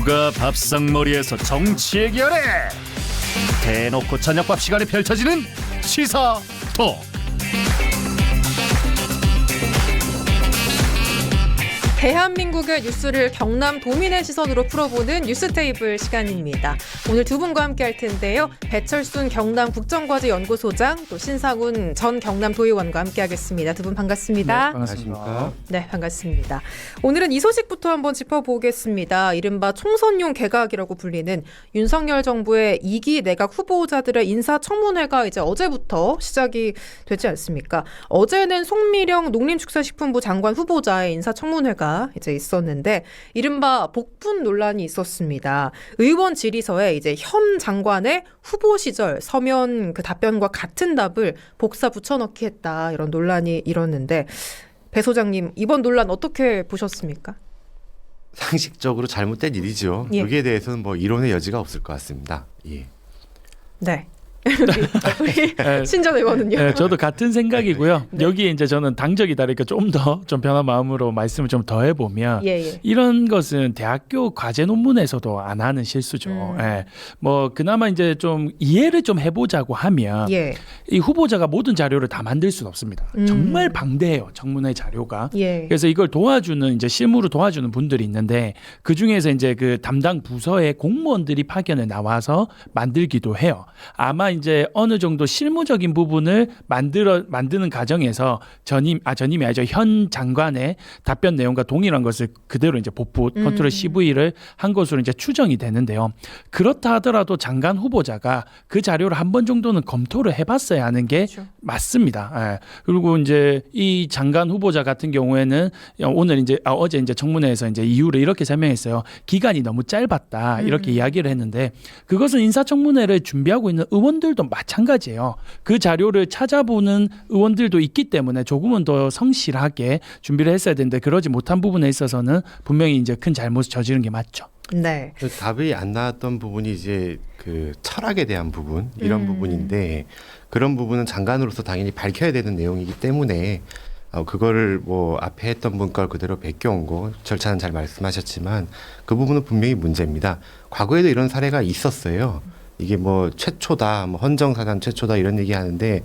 누가 밥상머리에서 정치 얘기하래? 대놓고 저녁밥 시간에 펼쳐지는 시사톡. 대한민국의 뉴스를 경남 도민의 시선으로 풀어보는 뉴스테이블 시간입니다. 오늘 두 분과 함께 할 텐데요. 배철순 경남 국정과제연구소장, 또 신상훈 전 경남도의원과 함께 하겠습니다. 두 분 반갑습니다. 네, 반갑습니다. 네, 반갑습니다. 오늘은 이 소식부터 한번 짚어보겠습니다. 이른바 총선용 개각이라고 불리는 윤석열 정부의 2기 내각 후보자들의 인사청문회가 이제 어제부터 시작이 되지 않습니까? 어제는 송미령 농림축산식품부 장관 후보자의 인사청문회가 이제 있었는데 이른바 복분 논란이 있었습니다. 의원 질의서에 이제 현 장관의 후보 시절 서면 그 답변과 같은 답을 복사 붙여넣기 했다, 이런 논란이 일었는데, 배 소장님, 이번 논란 어떻게 보셨습니까? 상식적으로 잘못된 일이죠. 예. 여기에 대해서는 뭐 이론의 여지가 없을 것 같습니다. 예. 네. 우리 신전 의원은요? 네, 저도 같은 생각이고요. 네. 여기에 이제 저는 당적이다, 그러니까 좀 더 좀 편한 마음으로 말씀을 좀 더 해보면 예. 이런 것은 대학교 과제 논문에서도 안 하는 실수죠. 예. 뭐 그나마 이제 좀 이해를 좀 해보자고 하면 예. 이 후보자가 모든 자료를 다 만들 수는 없습니다. 정말 방대해요, 청문회 자료가. 예. 그래서 이걸 도와주는 이제 실무로 도와주는 분들이 있는데 그 중에서 이제 그 담당 부서의 공무원들이 파견에 나와서 만들기도 해요. 아마 이제 어느 정도 실무적인 부분을 만드는 과정에서 전임이 아니죠, 현 장관의 답변 내용과 동일한 것을 그대로 이제 복부 컨트롤 CV를 한 것으로 이제 추정이 되는데요. 그렇다 하더라도 장관 후보자가 그 자료를 한 번 정도는 검토를 해봤어야 하는 게 그렇죠. 맞습니다. 예. 그리고 이제 이 장관 후보자 같은 경우에는 오늘 이제 어제 이제 청문회에서 이제 이유를 이렇게 설명했어요. 기간이 너무 짧았다, 이렇게 이야기를 했는데, 그것은 인사청문회를 준비하고 있는 의원들도 마찬가지예요. 그 자료를 찾아보는 의원들도 있기 때문에 조금은 더 성실하게 준비를 했어야 되는데 그러지 못한 부분에 있어서는 분명히 이제 큰 잘못을 저지른 게 맞죠. 네. 답이 안 나왔던 부분이 이제 그 철학에 대한 부분, 이런 부분인데, 그런 부분은 장관으로서 당연히 밝혀야 되는 내용이기 때문에 그거를 뭐 앞에 했던 분 걸 그대로 베껴온 거, 절차는 잘 말씀하셨지만 그 부분은 분명히 문제입니다. 과거에도 이런 사례가 있었어요. 이게 뭐 최초다, 뭐 헌정사상 최초다, 이런 얘기 하는데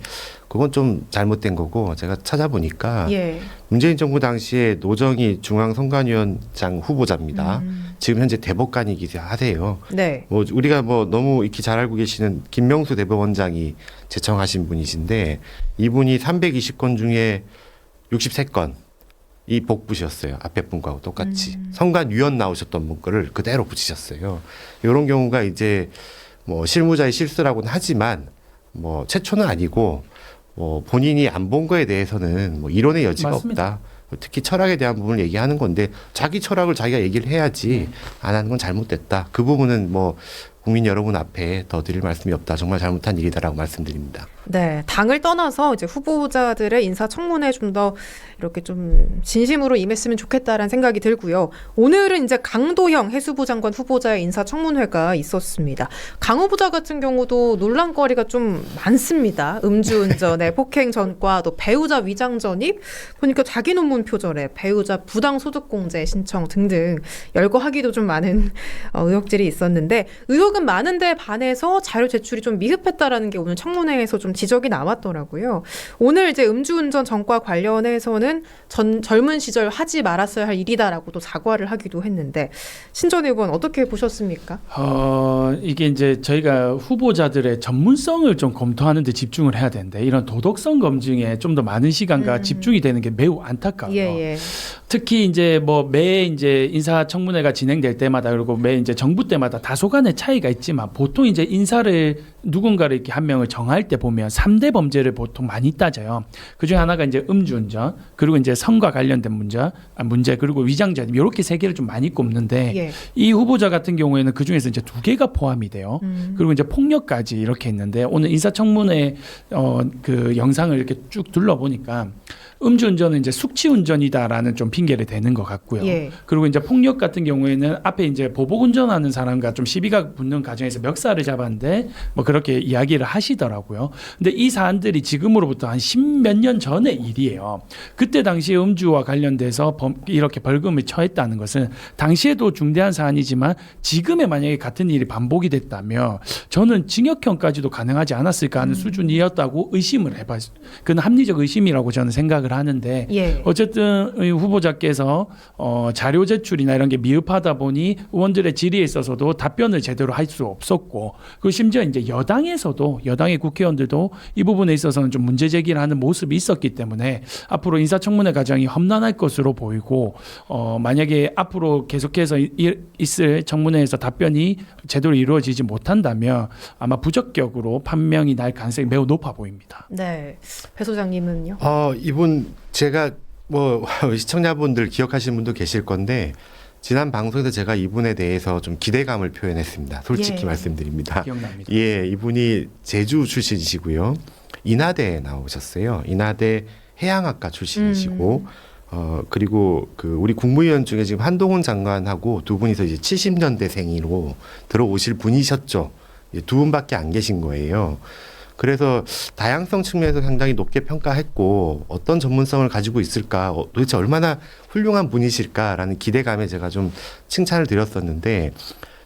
그건 좀 잘못된 거고, 제가 찾아보니까 예. 문재인 정부 당시에 노정희 중앙선관위원장 후보자입니다. 지금 현재 대법관이기도 하세요. 네. 뭐 우리가 뭐 너무 익히 잘 알고 계시는 김명수 대법원장이 제청하신 분이신데, 이분이 320건 중에 63건 이 복붙이었어요. 앞에 분과하고 똑같이. 선관위원 나오셨던 분 거를 그대로 붙이셨어요. 이런 경우가 이제 뭐 실무자의 실수라고는 하지만 뭐 최초는 아니고, 본인이 안 본 거에 대해서는 뭐 이론의 여지가 맞습니다. 없다. 특히 철학에 대한 부분을 얘기하는 건데, 자기 철학을 자기가 얘기를 해야지 안 하는 건 잘못됐다. 그 부분은 뭐 국민 여러분 앞에 더 드릴 말씀이 없다. 정말 잘못한 일이다라고 말씀드립니다. 네, 당을 떠나서 이제 후보자들의 인사청문회에 좀 더 이렇게 좀 진심으로 임했으면 좋겠다라는 생각이 들고요. 오늘은 이제 강도형 해수부 장관 후보자의 인사청문회가 있었습니다. 강 후보자 같은 경우도 논란거리가 좀 많습니다. 음주운전에 폭행 전과, 또 배우자 위장 전입, 보니까 자기 논문 표절에 배우자 부당소득공제 신청 등등 열거하기도 좀 많은 의혹들이 있었는데, 의혹은 많은데 반해서 자료 제출이 좀 미흡했다라는 게 오늘 청문회에서 좀 지적이 나왔더라고요. 오늘 이제 음주운전 전과 관련해서는 젊은 시절 하지 말았어야 할 일이다라고 또 사과를 하기도 했는데, 신전 의원 어떻게 보셨습니까? 이게 이제 저희가 후보자들의 전문성을 좀 검토하는 데 집중을 해야 되는데, 이런 도덕성 검증에 좀 더 많은 시간과 집중이 되는 게 매우 안타까워요. 예. 특히 이제 뭐 매 이제 인사청문회가 진행될 때마다, 그리고 매 이제 정부 때마다 다소간의 차이가 있지만, 보통 이제 인사를 누군가를 이렇게 한 명을 정할 때 보면 3대 범죄를 보통 많이 따져요. 그중에 하나가 이제 음주운전, 그리고 이제 성과 관련된 문제, 그리고 위장전입, 이렇게 세 개를 좀 많이 꼽는데, 예. 이 후보자 같은 경우에는 그 중에서 이제 2개가 포함이 돼요. 그리고 이제 폭력까지 이렇게 있는데, 오늘 인사청문회 그 영상을 이렇게 쭉 둘러보니까 음주운전은 이제 숙취운전이다라는 좀 핑계를 대는 것 같고요. 예. 그리고 이제 폭력 같은 경우에는 앞에 이제 보복운전하는 사람과 좀 시비가 붙는 과정에서 멱살을 잡았는데 뭐 그렇게 이야기를 하시더라고요. 근데 이 사안들이 지금으로부터 한 10몇 년 전의 일이에요. 그때 당시에 음주와 관련돼서 이렇게 벌금을 처했다는 것은 당시에도 중대한 사안이지만 지금에 만약에 같은 일이 반복이 됐다면 저는 징역형까지도 가능하지 않았을까 하는 수준이었다고 의심을 해봐요. 그건 합리적 의심이라고 저는 생각을 하는데 예. 어쨌든 이 후보자께서 자료 제출이나 이런 게 미흡하다 보니 의원들의 질의에 있어서도 답변을 제대로 할 수 없었고 그리고 심지어 이제 여당의 국회의원들도 이 부분에 있어서는 좀 문제 제기를 하는 모습이 있었기 때문에 앞으로 인사청문회 과정이 험난할 것으로 보이고 만약에 앞으로 계속해서 있을 청문회에서 답변이 제대로 이루어지지 못한다면 아마 부적격으로 판명이 날 가능성이 매우 높아 보입니다. 네. 배 소장님은요? 이분 제가 뭐 시청자분들 기억하시는 분도 계실 건데 지난 방송에서 제가 이분에 대해서 좀 기대감을 표현했습니다. 솔직히 예. 말씀드립니다. 기억납니다. 예, 이분이 제주 출신이시고요. 인하대에 나오셨어요. 인하대 해양학과 출신이시고 그리고 그 우리 국무위원 중에 지금 한동훈 장관하고 두 분이서 이제 70년대생으로 들어오실 분이셨죠. 이제 두 분밖에 안 계신 거예요. 그래서 다양성 측면에서 상당히 높게 평가했고 어떤 전문성을 가지고 있을까, 도대체 얼마나 훌륭한 분이실까라는 기대감에 제가 좀 칭찬을 드렸었는데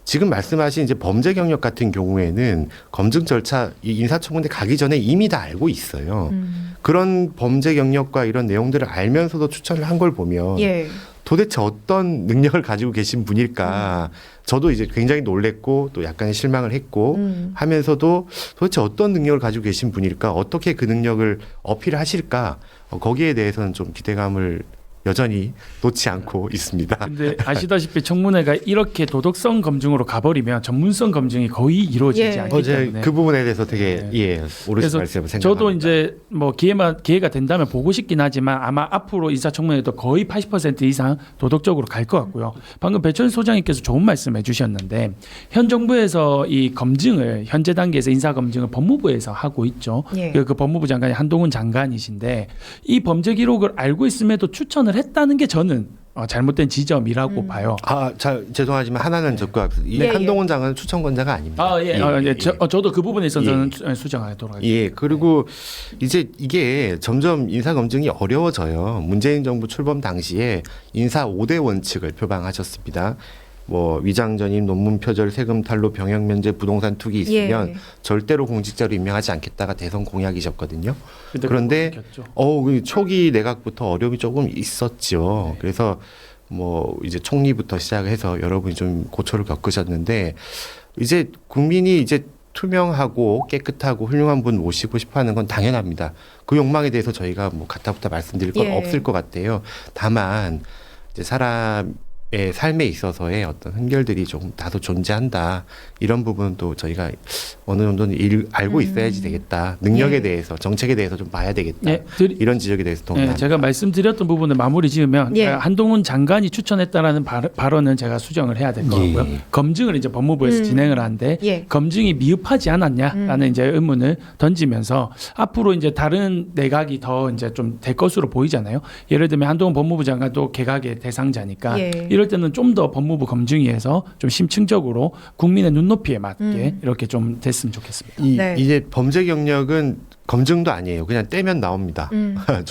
지금 말씀하신 이제 범죄 경력 같은 경우에는 검증 절차 이 인사청문회 가기 전에 이미 다 알고 있어요. 그런 범죄 경력과 이런 내용들을 알면서도 추천을 한 걸 보면 예. 도대체 어떤 능력을 가지고 계신 분일까. 저도 이제 굉장히 놀랬고 또 약간의 실망을 했고 하면서도 도대체 어떤 능력을 가지고 계신 분일까. 어떻게 그 능력을 어필하실까. 거기에 대해서는 좀 기대감을 여전히 놓지 않고 있습니다. 근데 아시다시피 청문회가 이렇게 도덕성 검증으로 가버리면 전문성 검증이 거의 이루어지지 예. 않기 어제 때문에 그 부분에 대해서 되게 오르신 그래서 말씀을 생각합니다. 저도 이제 뭐 기회가 된다면 보고 싶긴 하지만 아마 앞으로 인사청문회도 거의 80% 이상 도덕적으로 갈 것 같고요. 방금 배철수 소장님께서 좋은 말씀해 주셨는데 현 정부에서 이 검증을 현재 단계에서 인사 검증을 법무부에서 하고 있죠. 예. 그 법무부 장관이 한동훈 장관이신데 이 범죄 기록을 알고 있음에도 추천을 했다는 게 저는 잘못된 지점이라고 봐요. 죄송하지만 하나는 적고 예, 한동훈 장관은 추천권자가 아닙니다. 저도 그 부분에 있어서는 수정하도록 하겠습니다. 예, 그리고 이제 이게 점점 인사 검증이 어려워져요. 문재인 정부 출범 당시에 인사 5대 원칙을 표방하셨습니다. 뭐 위장 전입, 논문 표절, 세금 탈루, 병역 면제, 부동산 투기 있으면 절대로 공직자로 임명하지 않겠다가 대선 공약이셨거든요. 그런데 그 초기 내각부터 어려움이 조금 있었죠. 그래서 뭐 이제 총리부터 시작해서 여러분이 좀 고초를 겪으셨는데 이제 국민이 이제 투명하고 깨끗하고 훌륭한 분 모시고 싶어하는 건 당연합니다. 그 욕망에 대해서 저희가 뭐 가타부타 말씀드릴 건 없을 것 같아요. 다만 이제 사람의 삶에 있어서의 어떤 한결들이 조금 다소 존재한다. 이런 부분도 저희가 어느 정도는 알고 있어야지 되겠다. 능력에 대해서, 정책에 대해서 좀 봐야 되겠다. 이런 지적에 대해서 동의합니다. 제가 말씀드렸던 부분을 마무리 지으면 한동훈 장관이 추천했다라는 발언은 제가 수정을 해야 될 것 같고요. 검증을 이제 법무부에서 진행을 하는데 검증이 미흡하지 않았냐라는 이제 의문을 던지면서 앞으로 이제 다른 내각이 더 이제 좀 될 것으로 보이잖아요. 예를 들면 한동훈 법무부 장관도 개각의 대상자니까 이럴 때는 좀 더 법무부 검증위에서 좀 심층적으로 국민의 눈높이에 맞게 이렇게 좀 됐으면 좋겠습니다. 이제 범죄 경력은 검증도 아니에요. 그냥 떼면 나옵니다.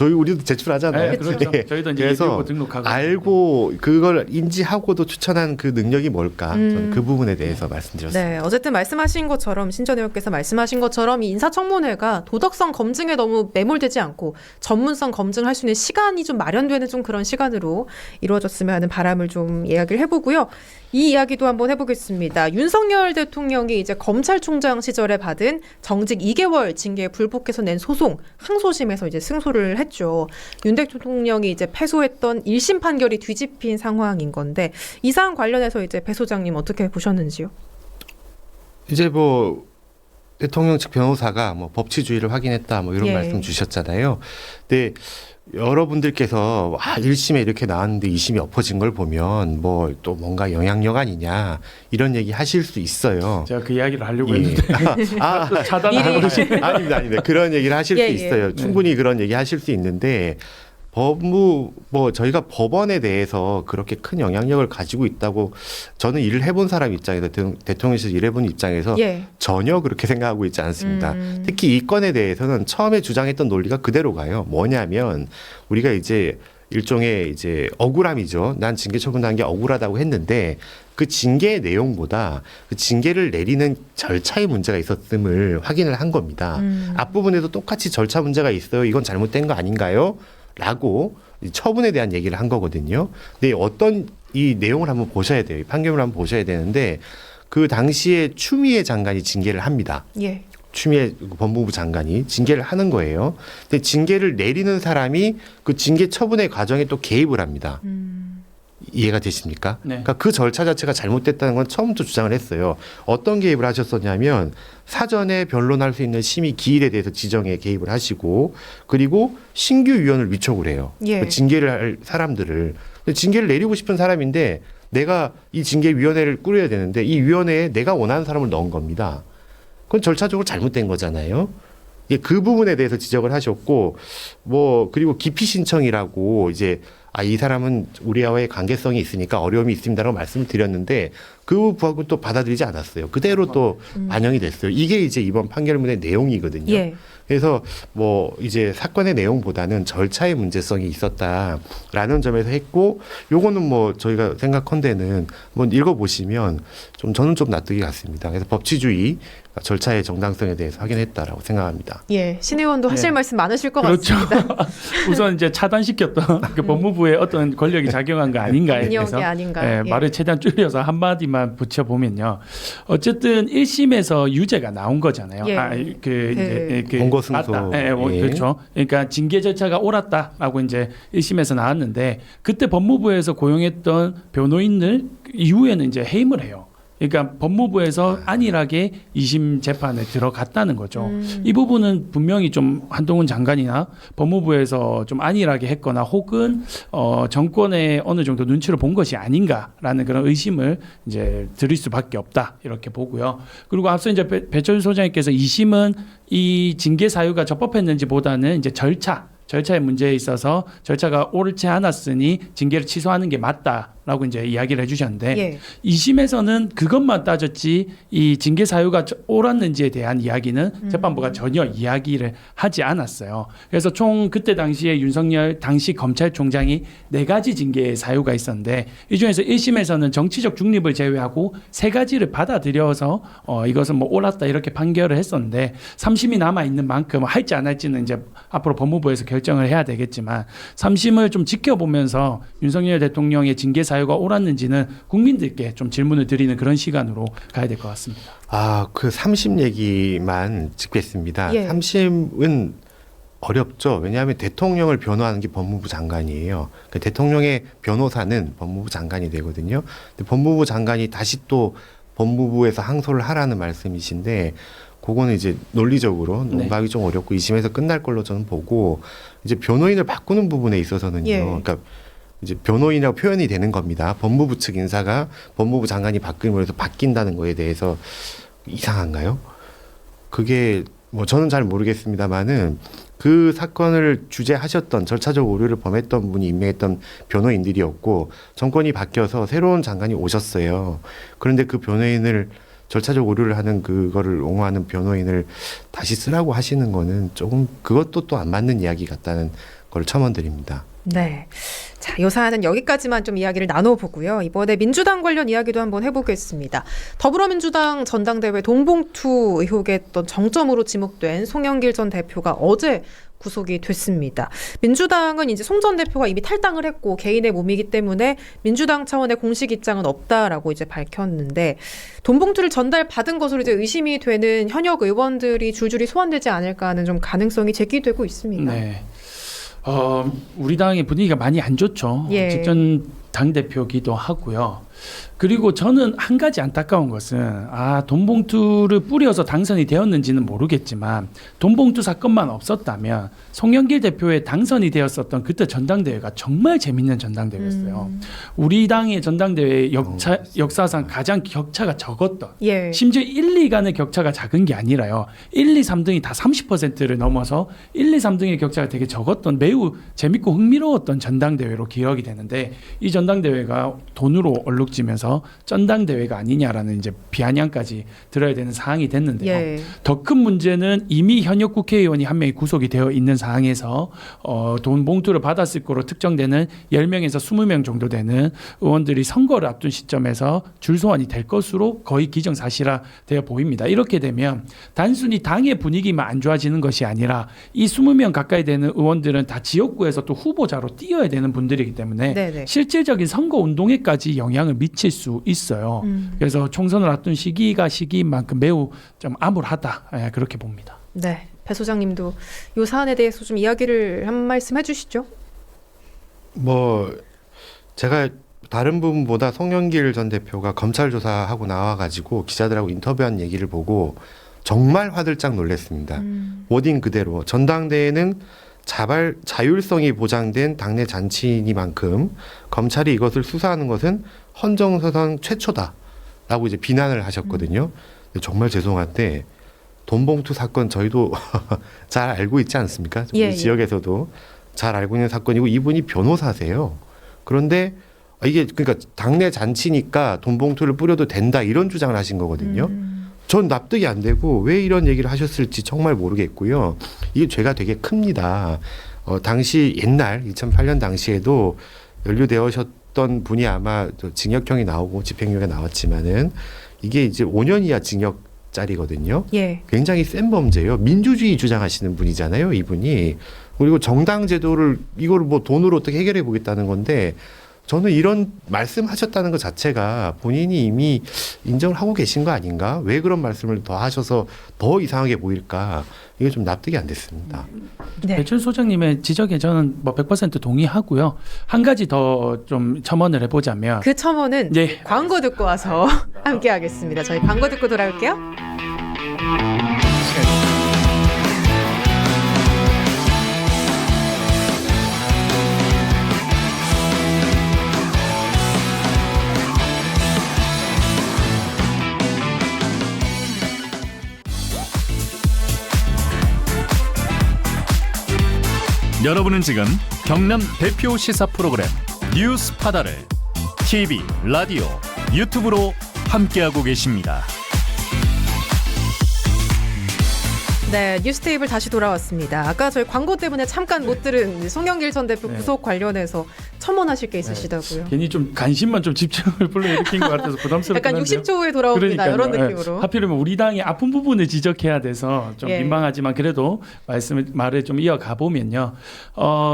우리도 제출하잖아요. 그렇죠. 저희도 이제 그래서 등록하고 알고 그걸 인지하고도 추천한 그 능력이 뭘까? 저는 그 부분에 대해서 말씀드렸습니다. 네, 어쨌든 말씀하신 것처럼 신전 의원께서 말씀하신 것처럼 이 인사청문회가 도덕성 검증에 너무 매몰되지 않고 전문성 검증할 수 있는 시간이 좀 마련되는 좀 그런 시간으로 이루어졌으면 하는 바람을 좀 이야기를 해보고요. 이 이야기도 한번 해보겠습니다. 윤석열 대통령이 이제 검찰총장 시절에 받은 정직 2개월 징계에 불복해서 낸 소송 항소심에서 이제 승소를 했죠. 윤 대통령이 이제 패소했던 1심 판결이 뒤집힌 상황인 건데 이 사안 관련해서 이제 배 소장님 어떻게 보셨는지요? 이제 뭐 대통령 측 변호사가 뭐 법치주의를 확인했다 뭐 이런 말씀 주셨잖아요. 근데 여러분들께서 1심에 이렇게 나왔는데 2심이 엎어진 걸 보면 뭐 또 뭔가 영향력 아니냐 이런 얘기 하실 수 있어요. 제가 그 이야기를 하려고 했는데 차단하고 아닙니다. 그런 얘기를 하실 수 있어요. 충분히 그런 얘기 하실 수 있는데 저희가 법원에 대해서 그렇게 큰 영향력을 가지고 있다고 저는 일을 해본 사람 입장에서 대통령실 일해본 입장에서 예. 전혀 그렇게 생각하고 있지 않습니다. 특히 이 건에 대해서는 처음에 주장했던 논리가 그대로 가요. 뭐냐면 우리가 이제 일종의 이제 억울함이죠. 난 징계 처분한 게 억울하다고 했는데 그 징계의 내용보다 그 징계를 내리는 절차의 문제가 있었음을 확인을 한 겁니다. 앞부분에도 똑같이 절차 문제가 있어요. 이건 잘못된 거 아닌가요? 라고 처분에 대한 얘기를 한 거거든요. 근데 어떤 이 내용을 한번 보셔야 돼요. 이 판결문을 한번 보셔야 되는데 그 당시에 추미애 장관이 징계를 합니다. 예. 추미애 법무부 장관이 징계를 하는 거예요. 근데 징계를 내리는 사람이 그 징계 처분의 과정에 또 개입을 합니다. 이해가 되십니까? 네. 그러니까 그 절차 자체가 잘못됐다는 건 처음부터 주장을 했어요. 어떤 개입을 하셨었냐면 사전에 변론할 수 있는 심의 기일에 대해서 지정에 개입을 하시고 그리고 신규 위원을 위촉을 해요. 예. 그 징계를 할 사람들을. 근데 징계를 내리고 싶은 사람인데 내가 이 징계위원회를 꾸려야 되는데 이 위원회에 내가 원하는 사람을 넣은 겁니다. 그건 절차적으로 잘못된 거잖아요. 예, 그 부분에 대해서 지적을 하셨고 그리고 기피 신청이라고 이제 이 사람은 우리와의 관계성이 있으니까 어려움이 있습니다라고 말씀을 드렸는데 그 부분은 또 받아들이지 않았어요. 그대로 또 반영이 됐어요. 이게 이제 이번 판결문의 내용이거든요. 예. 그래서 이제 사건의 내용보다는 절차의 문제성이 있었다라는 점에서 했고 요거는 저희가 생각컨대는 한번 읽어보시면 저는 좀 납득이 갔습니다. 그래서 법치주의 절차의 정당성에 대해서 확인했다라고 생각합니다. 예. 신 의원도 하실 네. 말씀 많으실 것 그렇죠. 같습니다. 우선 이제 차단시켰던 그 법무부의 어떤 권력이 작용한 거 아닌가에 능력이 대해서 아닌가. 예. 말을 최대한 줄여서 한마디만 붙여보면요. 어쨌든 1심에서 유죄가 나온 거잖아요. 예. 원고승소. 맞다. 예. 그렇죠. 그러니까 징계 절차가 옳았다라고 이제 1심에서 나왔는데 그때 법무부에서 고용했던 변호인을 이후에는 이제 해임을 해요. 그러니까 법무부에서 안일하게 2심 재판에 들어갔다는 거죠. 이 부분은 분명히 좀 한동훈 장관이나 법무부에서 좀 안일하게 했거나 혹은 정권의 어느 정도 눈치를 본 것이 아닌가라는 그런 의심을 이제 드릴 수밖에 없다 이렇게 보고요. 그리고 앞서 이제 배철수 소장님께서 2심은 이 징계 사유가 적법했는지보다는 이제 절차의 문제에 있어서 절차가 옳지 않았으니 징계를 취소하는 게 맞다라고 이제 이야기를 해주셨는데 예. 2심에서는 그것만 따졌지 이 징계 사유가 옳았는지에 대한 이야기는 재판부가 전혀 이야기를 하지 않았어요. 그래서 총 그때 당시에 윤석열 당시 검찰총장이 4가지 징계 사유가 있었는데 이 중에서 1심에서는 정치적 중립을 제외하고 3가지를 받아들여서 이것은 옳았다 이렇게 판결을 했었는데 3심이 남아 있는 만큼 할지 안 할지는 이제 앞으로 법무부에서 결정을 해야 되겠지만 3심을 좀 지켜보면서 윤석열 대통령의 징계 사유가 옳았는지는 국민들께 좀 질문을 드리는 그런 시간으로 가야 될 것 같습니다. 그 3심 얘기만 짚겠습니다. 예. 3심은 어렵죠. 왜냐하면 대통령을 변호하는 게 법무부 장관이에요. 그러니까 대통령의 변호사는 법무부 장관이 되거든요. 근데 법무부 장관이 다시 또 법무부에서 항소를 하라는 말씀이신데 그거는 이제 논리적으로 논박이 좀 어렵고 2심에서 끝날 걸로 저는 보고 이제 변호인을 바꾸는 부분에 있어서는요. 예. 그러니까 이제 변호인이라고 표현이 되는 겁니다. 법무부 측 인사가 법무부 장관이 바뀌므로 해서 바뀐다는 거에 대해서 이상한가요? 그게 저는 잘 모르겠습니다만은 그 사건을 주재하셨던 절차적 오류를 범했던 분이 임명했던 변호인들이었고 정권이 바뀌어서 새로운 장관이 오셨어요. 그런데 그 변호인을 절차적 오류를 하는 그거를 옹호하는 변호인을 다시 쓰라고 하시는 거는 조금 그것도 또 안 맞는 이야기 같다는 걸 첨언드립니다. 네. 자, 이 사안은 여기까지만 좀 이야기를 나눠보고요. 이번에 민주당 관련 이야기도 한번 해보겠습니다. 더불어민주당 전당대회 동봉투 의혹의 어떤 정점으로 지목된 송영길 전 대표가 어제 구속이 됐습니다. 민주당은 이제 송 전 대표가 이미 탈당을 했고 개인의 몸이기 때문에 민주당 차원의 공식 입장은 없다라고 이제 밝혔는데 돈봉투를 전달받은 것으로 이제 의심이 되는 현역 의원들이 줄줄이 소환되지 않을까 하는 좀 가능성이 제기되고 있습니다. 네. 우리 당의 분위기가 많이 안 좋죠. 예. 직전 당대표기도 하고요. 그리고 저는 한 가지 안타까운 것은 돈봉투를 뿌려서 당선이 되었는지는 모르겠지만 돈봉투 사건만 없었다면 송영길 대표의 당선이 되었었던 그때 전당대회가 정말 재밌는 전당대회였어요. 우리 당의 전당대회 역사상 가장 격차가 적었던 예. 심지어 1, 2간의 격차가 작은 게 아니라요. 1, 2, 3등이 다 30%를 넘어서 1, 2, 3등의 격차가 되게 적었던 매우 재밌고 흥미로웠던 전당대회로 기억이 되는데 이 전당대회가 돈으로 얼룩지면서 전당대회가 아니냐라는 이제 비아냥까지 들어야 되는 상황이 됐는데요. 예. 더 큰 문제는 이미 현역 국회의원이 한 명이 구속이 되어 있는 상황에서 돈 봉투를 받았을 거로 특정되는 10명에서 20명 정도 되는 의원들이 선거를 앞둔 시점에서 줄소환이 될 것으로 거의 기정사실화되어 보입니다. 이렇게 되면 단순히 당의 분위기만 안 좋아지는 것이 아니라 이 20명 가까이 되는 의원들은 다 지역구에서 또 후보자로 뛰어야 되는 분들이기 때문에 네네. 실질적인 선거 운동에까지 영향을 미칠 수 있어요. 그래서 총선을 앞둔 시기인 만큼 매우 좀 암울하다 그렇게 봅니다. 네. 배 소장님도 이 사안에 대해서 좀 이야기를 한 말씀 해주시죠. 뭐 제가 다른 부분보다 송영길 전 대표가 검찰 조사하고 나와가지고 기자들하고 인터뷰한 얘기를 보고 정말 화들짝 놀랐습니다. 워딩 그대로 전당대회는 자율성이 보장된 당내 잔치니만큼 검찰이 이것을 수사하는 것은 헌정사상 최초다라고 이제 비난을 하셨거든요. 근데 정말 죄송한데 돈봉투 사건 저희도 잘 알고 있지 않습니까? 예, 우리 지역에서도 잘 알고 있는 사건이고 이분이 변호사세요. 그런데 이게 그러니까 당내 잔치니까 돈봉투를 뿌려도 된다 이런 주장을 하신 거거든요. 전 납득이 안 되고 왜 이런 얘기를 하셨을지 정말 모르겠고요. 이게 죄가 되게 큽니다. 당시 옛날 2008년 당시에도 연루되셨던 분이 아마 징역형이 나오고 집행유예가 나왔지만은 이게 이제 5년 이하 징역짜리거든요. 예. 굉장히 센 범죄예요. 민주주의 주장하시는 분이잖아요, 이분이. 그리고 정당 제도를 이걸 뭐 돈으로 어떻게 해결해 보겠다는 건데 저는 이런 말씀하셨다는 것 자체가 본인이 이미 인정을 하고 계신 거 아닌가? 왜 그런 말씀을 더 하셔서 더 이상하게 보일까? 이게 좀 납득이 안 됐습니다. 네. 배철 소장님의 지적에 저는 뭐 100% 동의하고요. 한 가지 더 좀 첨언을 해보자면 그 첨언은 네. 광고 듣고 와서 함께 하겠습니다. 저희 광고 듣고 돌아올게요. 여러분은 지금 경남 대표 시사 프로그램 뉴스파다를 TV, 라디오, 유튜브로 함께하고 계십니다. 네, 뉴스테이블 다시 돌아왔습니다. 아까 저희 광고 때문에 잠깐 못 들은 송영길 전 대표 네. 구속 관련해서 첨언하실 게 있으시다고요. 괜히 좀 관심만 좀 집중을 불러일으킨 것 같아서 부담스럽긴 약간 한데요. 60초 후에 돌아옵니다. 그러니까요. 이런 예. 느낌으로. 하필이면 우리 당의 아픈 부분을 지적해야 돼서 좀 예. 민망하지만 그래도 말을 좀 이어가 보면요.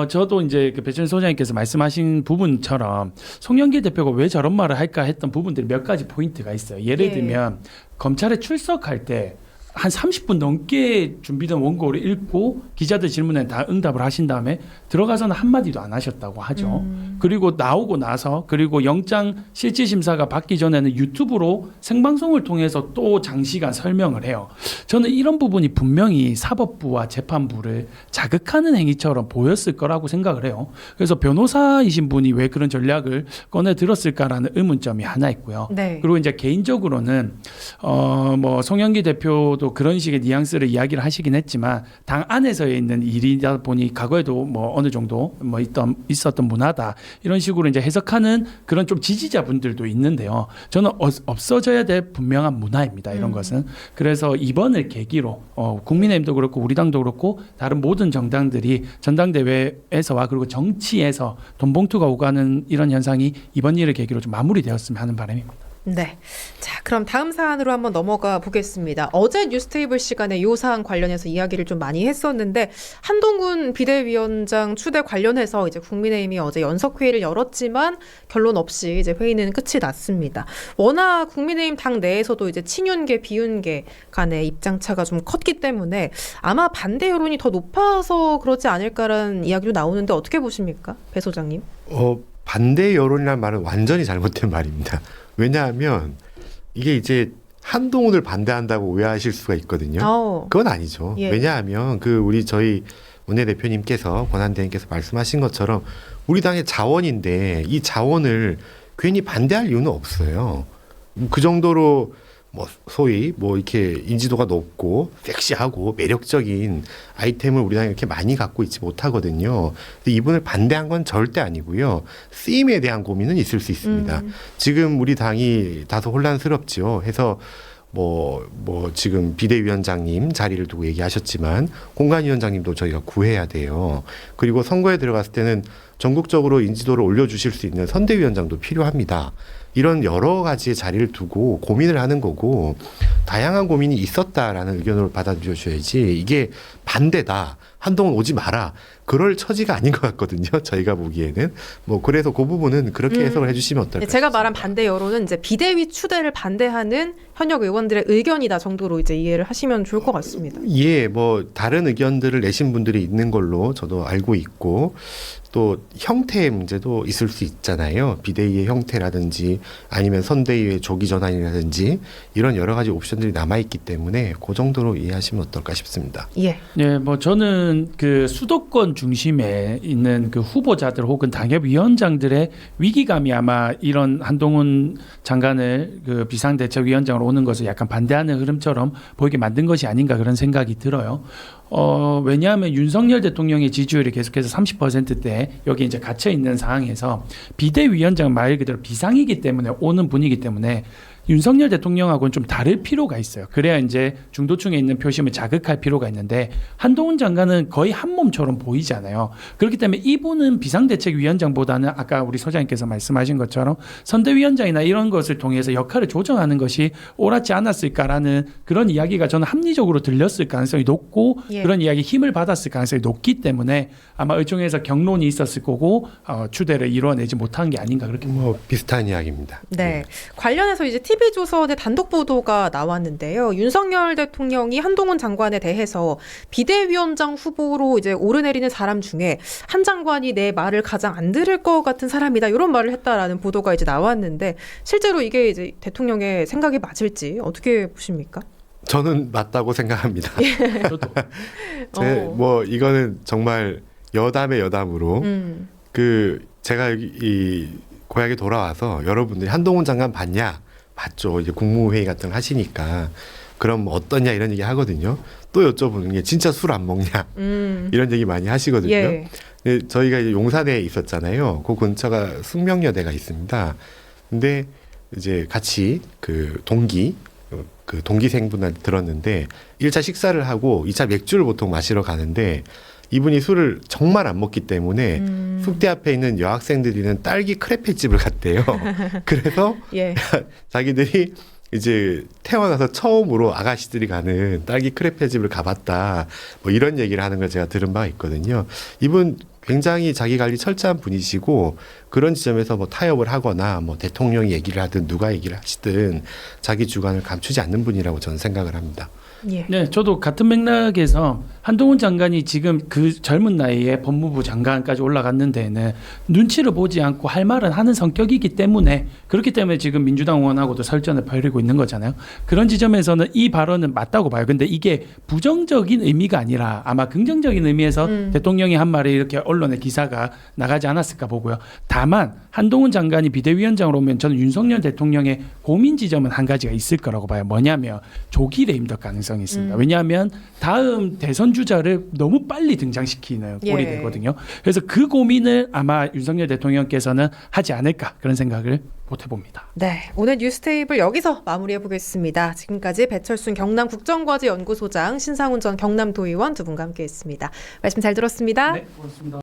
저도 이제 그 배철 소장님께서 말씀하신 부분처럼 송영길 대표가 왜 저런 말을 할까 했던 부분들이 몇 가지 포인트가 있어요. 예를 예. 들면 검찰에 출석할 때 한 30분 넘게 준비된 원고를 읽고 기자들 질문에 다 응답을 하신 다음에 들어가서는 한마디도 안 하셨다고 하죠. 그리고 나오고 나서 그리고 영장 실질심사가 받기 전에는 유튜브로 생방송을 통해서 또 장시간 설명을 해요. 저는 이런 부분이 분명히 사법부와 재판부를 자극하는 행위처럼 보였을 거라고 생각을 해요. 그래서 변호사이신 분이 왜 그런 전략을 꺼내 들었을까라는 의문점이 하나 있고요. 네. 그리고 이제 개인적으로는 뭐 송영기 대표도 그런 식의 뉘앙스를 이야기를 하시긴 했지만 당 안에서 있는 일이다 보니 과거에도 뭐 어느 정도 뭐 있었던 문화다 이런 식으로 이제 해석하는 그런 좀 지지자분들도 있는데요. 저는 없어져야 될 분명한 문화입니다. 이런 것은. 그래서 이번을 계기로 국민의힘도 그렇고 우리 당도 그렇고 다른 모든 정당들이 전당대회에서와 그리고 정치에서 돈봉투가 오가는 이런 현상이 이번 일을 계기로 좀 마무리되었으면 하는 바람입니다. 네. 자, 그럼 다음 사안으로 한번 넘어가 보겠습니다. 어제 뉴스테이블 시간에 이 사안 관련해서 이야기를 좀 많이 했었는데 한동훈 비대위원장 추대 관련해서 이제 국민의힘이 어제 연석회의를 열었지만 결론 없이 이제 회의는 끝이 났습니다. 워낙 국민의힘 당 내에서도 이제 친윤계, 비윤계 간의 입장차가 좀 컸기 때문에 아마 반대 여론이 더 높아서 그러지 않을까라는 이야기도 나오는데 어떻게 보십니까? 배 소장님? 반대 여론이라는 말은 완전히 잘못된 말입니다. 왜냐하면 이게 이제 한동훈을 반대한다고 오해하실 수가 있거든요. 그건 아니죠. 예. 왜냐하면 저희 원내대표님께서 권한대행께서 말씀하신 것처럼 우리 당의 자원인데 이 자원을 괜히 반대할 이유는 없어요. 그 정도로 뭐 소위 뭐 이렇게 인지도가 높고 섹시하고 매력적인 아이템을 우리 당이 이렇게 많이 갖고 있지 못하거든요. 근데 이분을 반대한 건 절대 아니고요. 쓰임에 대한 고민은 있을 수 있습니다. 지금 우리 당이 다소 혼란스럽지요. 해서 뭐 지금 비대위원장님 자리를 두고 얘기하셨지만 공관위원장님도 저희가 구해야 돼요. 그리고 선거에 들어갔을 때는 전국적으로 인지도를 올려주실 수 있는 선대위원장도 필요합니다. 이런 여러 가지의 자리를 두고 고민을 하는 거고 다양한 고민이 있었다라는 의견으로 받아주셔야지 이게 반대다. 한동훈 오지 마라. 그럴 처지가 아닌 것 같거든요. 저희가 보기에는. 뭐 그래서 그 부분은 그렇게 해석을 해주시면 어떨까 제가 말한 싶습니다. 반대 여론은 이제 비대위 추대를 반대하는 현역 의원들의 의견이다 정도로 이제 이해를 하시면 좋을 것 같습니다. 예, 뭐 다른 의견들을 내신 분들이 있는 걸로 저도 알고 있고 또 형태의 문제도 있을 수 있잖아요. 비대위의 형태라든지 아니면 선대위의 조기 전환이라든지 이런 여러 가지 옵션들이 남아있기 때문에 그 정도로 이해하시면 어떨까 싶습니다. 예. 네, 뭐 저는 그 수도권 중심에 있는 그 후보자들 혹은 당협위원장들의 위기감이 아마 이런 한동훈 장관을 그 비상대책위원장으로 오는 것을 약간 반대하는 흐름처럼 보이게 만든 것이 아닌가 그런 생각이 들어요. 왜냐하면 윤석열 대통령의 지지율이 계속해서 30%대 여기 이제 갇혀 있는 상황에서 비대위원장 말 그대로 비상이기 때문에 오는 분이기 때문에 윤석열 대통령하고는 좀 다를 필요가 있어요. 그래야 이제 중도층에 있는 표심을 자극할 필요가 있는데 한동훈 장관은 거의 한 몸처럼 보이잖아요. 그렇기 때문에 이분은 비상대책위원장보다는 아까 우리 소장님께서 말씀하신 것처럼 선대위원장이나 이런 것을 통해서 역할을 조정하는 것이 옳았지 않았을까라는 그런 이야기가 저는 합리적으로 들렸을 가능성이 높고 예. 그런 이야기 힘을 받았을 가능성이 높기 때문에 아마 의총에서 경론이 있었을 거고 추대를 이루어내지 못한 게 아닌가 그렇게 뭐 비슷한 이야기입니다. 네. 관련해서 이제 TV조선의 단독 보도가 나왔는데요. 윤석열 대통령이 한동훈 장관에 대해서 비대위원장 후보로 이제 오르내리는 사람 중에 한 장관이 내 말을 가장 안 들을 것 같은 사람이다. 이런 말을 했다라는 보도가 이제 나왔는데 실제로 이게 이제 대통령의 생각이 맞을지 어떻게 보십니까? 저는 맞다고 생각합니다. 저도 뭐 이거는 정말 여담의 여담으로 제가 여기 이 고향에 돌아와서 여러분들이 한동훈 장관 봤냐? 봤죠. 이제 국무회의 같은 거 하시니까 그럼 어떠냐 이런 얘기 하거든요. 또 여쭤보는 게 진짜 술 안 먹냐 이런 얘기 많이 하시거든요. 예. 근데 저희가 이제 용산에 있었잖아요. 그 근처가 숙명여대가 있습니다. 근데 이제 같이 그 동기생분한테 들었는데 1차 식사를 하고 2차 맥주를 보통 마시러 가는데 이분이 술을 정말 안 먹기 때문에 숙대 앞에 있는 여학생들이는 딸기 크레페 집을 갔대요. 그래서 예. 자기들이 이제 태어나서 처음으로 아가씨들이 가는 딸기 크레페 집을 가봤다. 뭐 이런 얘기를 하는 걸 제가 들은 바가 있거든요. 이분 굉장히 자기 관리 철저한 분이시고 그런 지점에서 뭐 타협을 하거나 뭐 대통령이 얘기를 하든 누가 얘기를 하시든 자기 주관을 감추지 않는 분이라고 저는 생각을 합니다. 예. 네, 저도 같은 맥락에서 한동훈 장관이 지금 그 젊은 나이에 법무부 장관까지 올라갔는 데에는 눈치를 보지 않고 할 말은 하는 성격이기 때문에 그렇기 때문에 지금 민주당 의원하고도 설전을 벌이고 있는 거잖아요. 그런 지점에서는 이 발언은 맞다고 봐요. 근데 이게 부정적인 의미가 아니라 아마 긍정적인 의미에서 대통령이 한 말이 이렇게 언론에 기사가 나가지 않았을까 보고요. 다만 한동훈 장관이 비대위원장으로 오면 저는 윤석열 대통령의 고민 지점은 한 가지가 있을 거라고 봐요. 뭐냐면 조기 레임 덕 가능성이 있습니다. 왜냐하면 다음 대선 주자를 너무 빨리 등장시키는 꼴이 예. 되거든요. 그래서 그 고민을 아마 윤석열 대통령께서는 하지 않을까 그런 생각을 못 해봅니다. 네, 오늘 뉴스테이블 여기서 마무리해 보겠습니다. 지금까지 배철순 경남 국정과제 연구소장, 신상훈 전 경남도의원 두 분과 함께했습니다. 말씀 잘 들었습니다. 네, 고맙습니다.